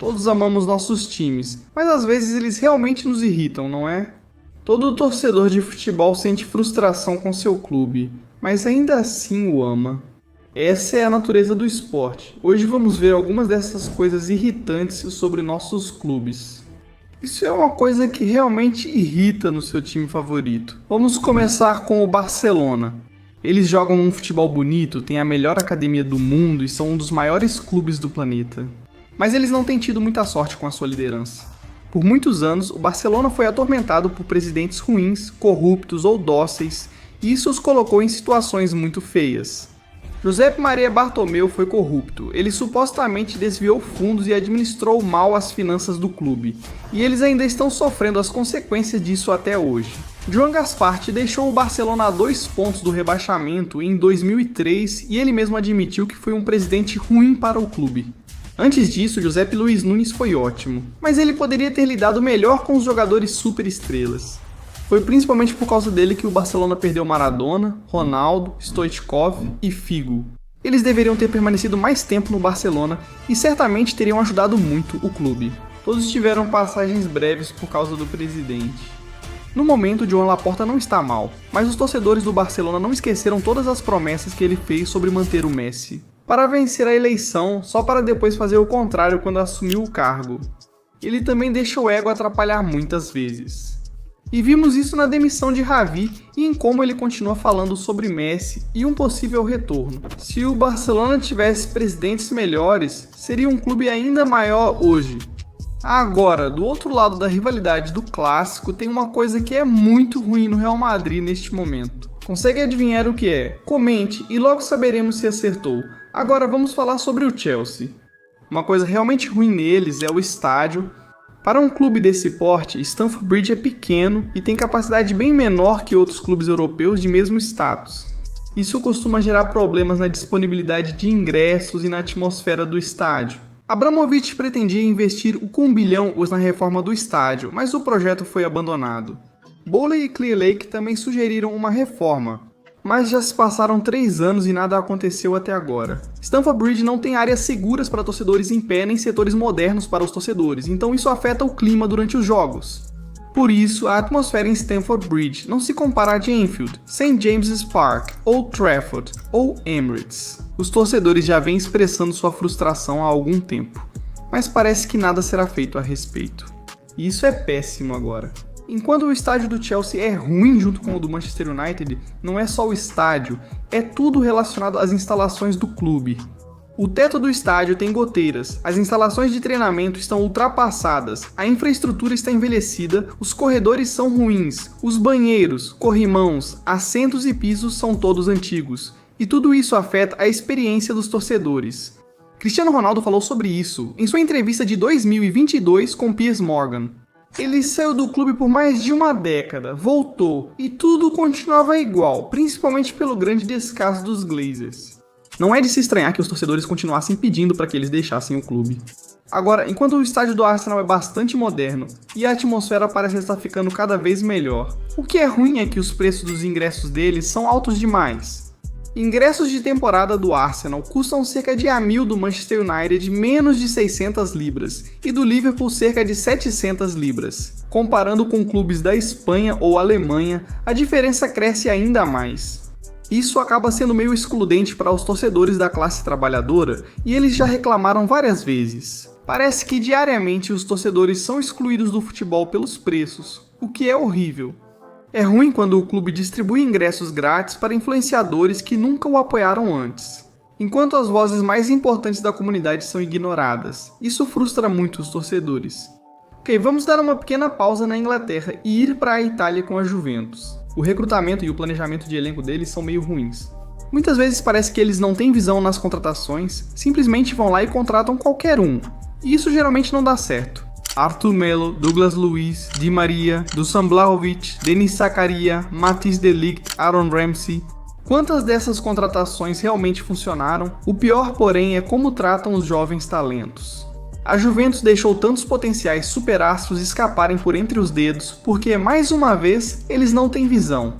Todos amamos nossos times, mas às vezes eles realmente nos irritam, não é? Todo torcedor de futebol sente frustração com seu clube, mas ainda assim o ama. Essa é a natureza do esporte. Hoje vamos ver algumas dessas coisas irritantes sobre nossos clubes. Isso é uma coisa que realmente irrita no seu time favorito. Vamos começar com o Barcelona. Eles jogam um futebol bonito, têm a melhor academia do mundo e são um dos maiores clubes do planeta. Mas eles não têm tido muita sorte com a sua liderança. Por muitos anos, o Barcelona foi atormentado por presidentes ruins, corruptos ou dóceis, e isso os colocou em situações muito feias. José Maria Bartomeu foi corrupto. Ele supostamente desviou fundos e administrou mal as finanças do clube, e eles ainda estão sofrendo as consequências disso até hoje. Joan Gaspart deixou o Barcelona a 2 pontos do rebaixamento em 2003 e ele mesmo admitiu que foi um presidente ruim para o clube. Antes disso, José Luiz Nunes foi ótimo, mas ele poderia ter lidado melhor com os jogadores superestrelas. Foi principalmente por causa dele que o Barcelona perdeu Maradona, Ronaldo, Stoichkov e Figo. Eles deveriam ter permanecido mais tempo no Barcelona e certamente teriam ajudado muito o clube. Todos tiveram passagens breves por causa do presidente. No momento, Joan Laporta não está mal, mas os torcedores do Barcelona não esqueceram todas as promessas que ele fez sobre manter o Messi, para vencer a eleição, só para depois fazer o contrário quando assumiu o cargo. Ele também deixa o ego atrapalhar muitas vezes. E vimos isso na demissão de Xavi e em como ele continua falando sobre Messi e um possível retorno. Se o Barcelona tivesse presidentes melhores, seria um clube ainda maior hoje. Agora, do outro lado da rivalidade do clássico, tem uma coisa que é muito ruim no Real Madrid neste momento. Consegue adivinhar o que é? Comente e logo saberemos se acertou. Agora vamos falar sobre o Chelsea. Uma coisa realmente ruim neles é o estádio. Para um clube desse porte, Stamford Bridge é pequeno e tem capacidade bem menor que outros clubes europeus de mesmo status. Isso costuma gerar problemas na disponibilidade de ingressos e na atmosfera do estádio. Abramovich pretendia investir $1 bilhão na reforma do estádio, mas o projeto foi abandonado. Bowley e Clear Lake também sugeriram uma reforma, mas já se passaram 3 anos e nada aconteceu até agora. Stamford Bridge não tem áreas seguras para torcedores em pé nem setores modernos para os torcedores, então isso afeta o clima durante os jogos. Por isso, a atmosfera em Stamford Bridge não se compara a de Anfield, St. James's Park, Old Trafford ou Emirates. Os torcedores já vêm expressando sua frustração há algum tempo, mas parece que nada será feito a respeito. E isso é péssimo agora. Enquanto o estádio do Chelsea é ruim junto com o do Manchester United, não é só o estádio, é tudo relacionado às instalações do clube. O teto do estádio tem goteiras, as instalações de treinamento estão ultrapassadas, a infraestrutura está envelhecida, os corredores são ruins, os banheiros, corrimãos, assentos e pisos são todos antigos, e tudo isso afeta a experiência dos torcedores. Cristiano Ronaldo falou sobre isso em sua entrevista de 2022 com Piers Morgan. Ele saiu do clube por mais de uma década, voltou, e tudo continuava igual, principalmente pelo grande descaso dos Glazers. Não é de se estranhar que os torcedores continuassem pedindo para que eles deixassem o clube. Agora, enquanto o estádio do Arsenal é bastante moderno, e a atmosfera parece estar ficando cada vez melhor, o que é ruim é que os preços dos ingressos deles são altos demais. Ingressos de temporada do Arsenal custam cerca de $1.000 do Manchester United, menos de 600 libras, e do Liverpool cerca de 700 libras. Comparando com clubes da Espanha ou Alemanha, a diferença cresce ainda mais. Isso acaba sendo meio excludente para os torcedores da classe trabalhadora, e eles já reclamaram várias vezes. Parece que diariamente os torcedores são excluídos do futebol pelos preços, o que é horrível. É ruim quando o clube distribui ingressos grátis para influenciadores que nunca o apoiaram antes, enquanto as vozes mais importantes da comunidade são ignoradas. Isso frustra muito os torcedores. Ok, vamos dar uma pequena pausa na Inglaterra e ir para a Itália com a Juventus. O recrutamento e o planejamento de elenco deles são meio ruins. Muitas vezes parece que eles não têm visão nas contratações, simplesmente vão lá e contratam qualquer um, e isso geralmente não dá certo. Arthur Melo, Douglas Luiz, Di Maria, Dusan Vlahovic, Denis Zakaria, Matthijs de Ligt, Aaron Ramsey. Quantas dessas contratações realmente funcionaram? O pior, porém, é como tratam os jovens talentos. A Juventus deixou tantos potenciais superastros escaparem por entre os dedos, porque, mais uma vez, eles não têm visão.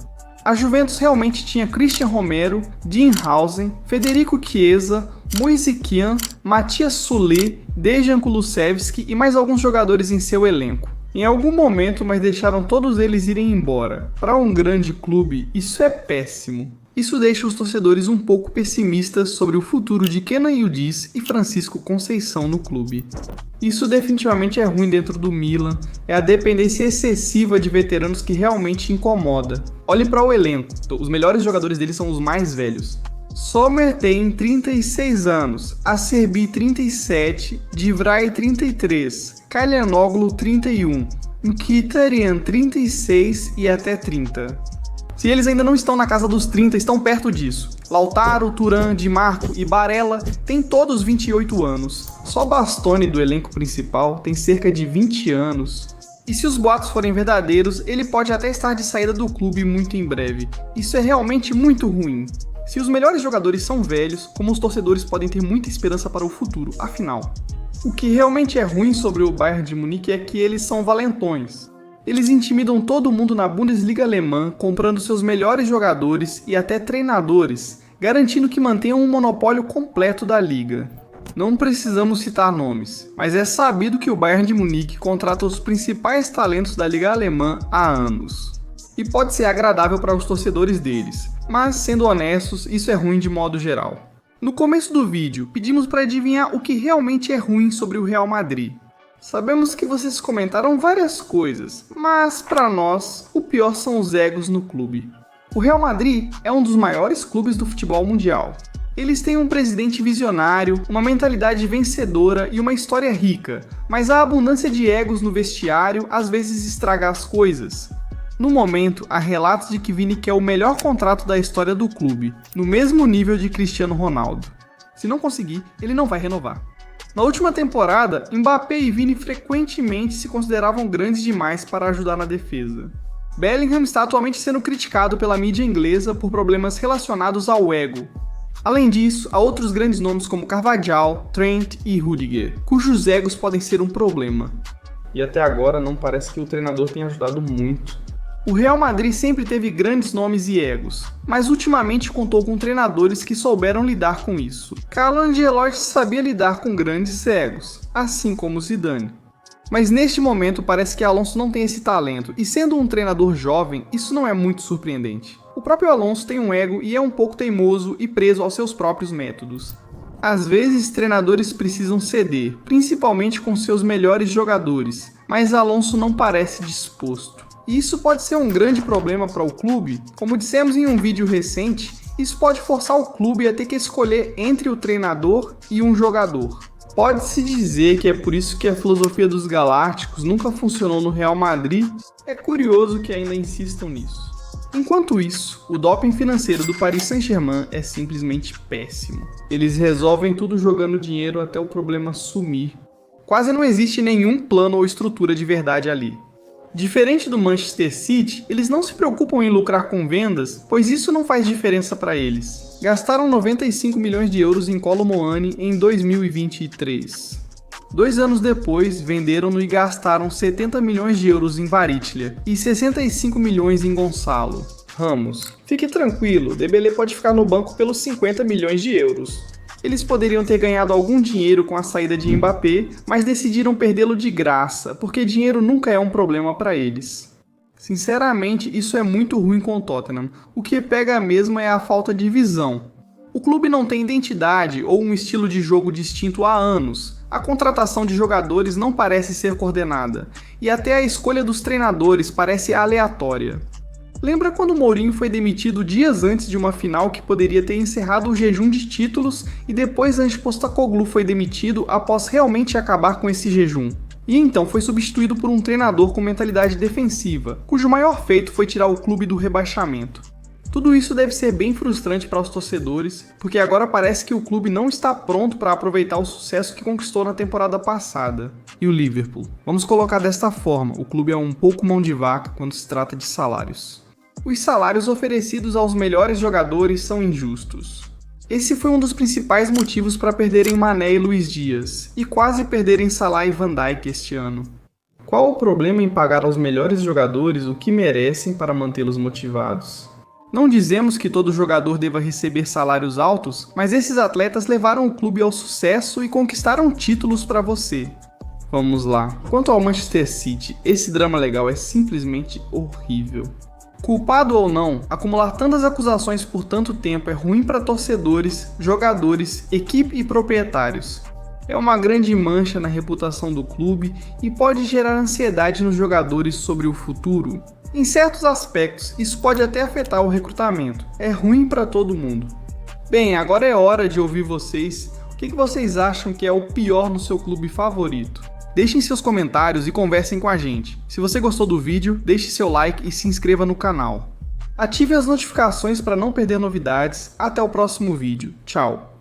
A Juventus realmente tinha Christian Romero, Dean Housen, Federico Chiesa, Moise Kean, Matias Soulé, Dejan Kulusevski e mais alguns jogadores em seu elenco. Em algum momento, mas deixaram todos eles irem embora. Para um grande clube, isso é péssimo. Isso deixa os torcedores um pouco pessimistas sobre o futuro de Kenan Yıldız e Francisco Conceição no clube. Isso definitivamente é ruim dentro do Milan, é a dependência excessiva de veteranos que realmente incomoda. Olhe para o elenco, os melhores jogadores dele são os mais velhos. Sommer tem 36 anos, Acerbi 37, Divray 33, Calhanoglu 31, Mkhitaryan 36 e até 30. Se eles ainda não estão na casa dos 30, estão perto disso. Lautaro, Thuram, Di Marco e Barella têm todos 28 anos. Só Bastoni do elenco principal tem cerca de 20 anos. E se os boatos forem verdadeiros, ele pode até estar de saída do clube muito em breve. Isso é realmente muito ruim. Se os melhores jogadores são velhos, como os torcedores podem ter muita esperança para o futuro, afinal. O que realmente é ruim sobre o Bayern de Munique é que eles são valentões. Eles intimidam todo mundo na Bundesliga alemã, comprando seus melhores jogadores e até treinadores, garantindo que mantenham um monopólio completo da liga. Não precisamos citar nomes, mas é sabido que o Bayern de Munique contrata os principais talentos da liga alemã há anos. E pode ser agradável para os torcedores deles, mas sendo honestos, isso é ruim de modo geral. No começo do vídeo, pedimos para adivinhar o que realmente é ruim sobre o Real Madrid. Sabemos que vocês comentaram várias coisas, mas para nós, o pior são os egos no clube. O Real Madrid é um dos maiores clubes do futebol mundial. Eles têm um presidente visionário, uma mentalidade vencedora e uma história rica, mas a abundância de egos no vestiário às vezes estraga as coisas. No momento, há relatos de que Vini quer o melhor contrato da história do clube, no mesmo nível de Cristiano Ronaldo. Se não conseguir, ele não vai renovar. Na última temporada, Mbappé e Vini frequentemente se consideravam grandes demais para ajudar na defesa. Bellingham está atualmente sendo criticado pela mídia inglesa por problemas relacionados ao ego. Além disso, há outros grandes nomes como Carvajal, Trent e Rudiger, cujos egos podem ser um problema. E até agora não parece que o treinador tenha ajudado muito. O Real Madrid sempre teve grandes nomes e egos, mas ultimamente contou com treinadores que souberam lidar com isso. Carlo Ancelotti sabia lidar com grandes egos, assim como Zidane. Mas neste momento parece que Alonso não tem esse talento, e sendo um treinador jovem, isso não é muito surpreendente. O próprio Alonso tem um ego e é um pouco teimoso e preso aos seus próprios métodos. Às vezes, treinadores precisam ceder, principalmente com seus melhores jogadores, mas Alonso não parece disposto. E isso pode ser um grande problema para o clube. Como dissemos em um vídeo recente, isso pode forçar o clube a ter que escolher entre o treinador e um jogador. Pode-se dizer que é por isso que a filosofia dos galácticos nunca funcionou no Real Madrid. É curioso que ainda insistam nisso. Enquanto isso, o doping financeiro do Paris Saint-Germain é simplesmente péssimo. Eles resolvem tudo jogando dinheiro até o problema sumir. Quase não existe nenhum plano ou estrutura de verdade ali. Diferente do Manchester City, eles não se preocupam em lucrar com vendas, pois isso não faz diferença para eles. Gastaram 95 milhões de euros em Kolo Muani em 2023. 2 anos depois, venderam-no e gastaram 70 milhões de euros em Variclia e 65 milhões em Gonçalo Ramos. Fique tranquilo, Dembélé pode ficar no banco pelos 50 milhões de euros. Eles poderiam ter ganhado algum dinheiro com a saída de Mbappé, mas decidiram perdê-lo de graça, porque dinheiro nunca é um problema para eles. Sinceramente, isso é muito ruim com o Tottenham. O que pega mesmo é a falta de visão. O clube não tem identidade ou um estilo de jogo distinto há anos. A contratação de jogadores não parece ser coordenada, e até a escolha dos treinadores parece aleatória. Lembra quando Mourinho foi demitido dias antes de uma final que poderia ter encerrado o jejum de títulos e depois Ange Postecoglou foi demitido após realmente acabar com esse jejum? E então foi substituído por um treinador com mentalidade defensiva, cujo maior feito foi tirar o clube do rebaixamento. Tudo isso deve ser bem frustrante para os torcedores, porque agora parece que o clube não está pronto para aproveitar o sucesso que conquistou na temporada passada. E o Liverpool? Vamos colocar desta forma, o clube é um pouco mão de vaca quando se trata de salários. Os salários oferecidos aos melhores jogadores são injustos. Esse foi um dos principais motivos para perderem Mané e Luiz Dias, e quase perderem Salah e Van Dijk este ano. Qual o problema em pagar aos melhores jogadores o que merecem para mantê-los motivados? Não dizemos que todo jogador deva receber salários altos, mas esses atletas levaram o clube ao sucesso e conquistaram títulos para você. Vamos lá. Quanto ao Manchester City, esse drama legal é simplesmente horrível. Culpado ou não, acumular tantas acusações por tanto tempo é ruim para torcedores, jogadores, equipe e proprietários. É uma grande mancha na reputação do clube e pode gerar ansiedade nos jogadores sobre o futuro. Em certos aspectos, isso pode até afetar o recrutamento. É ruim para todo mundo. Bem, agora é hora de ouvir vocês. O que vocês acham que é o pior no seu clube favorito? Deixem seus comentários e conversem com a gente. Se você gostou do vídeo, deixe seu like e se inscreva no canal. Ative as notificações para não perder novidades. Até o próximo vídeo. Tchau!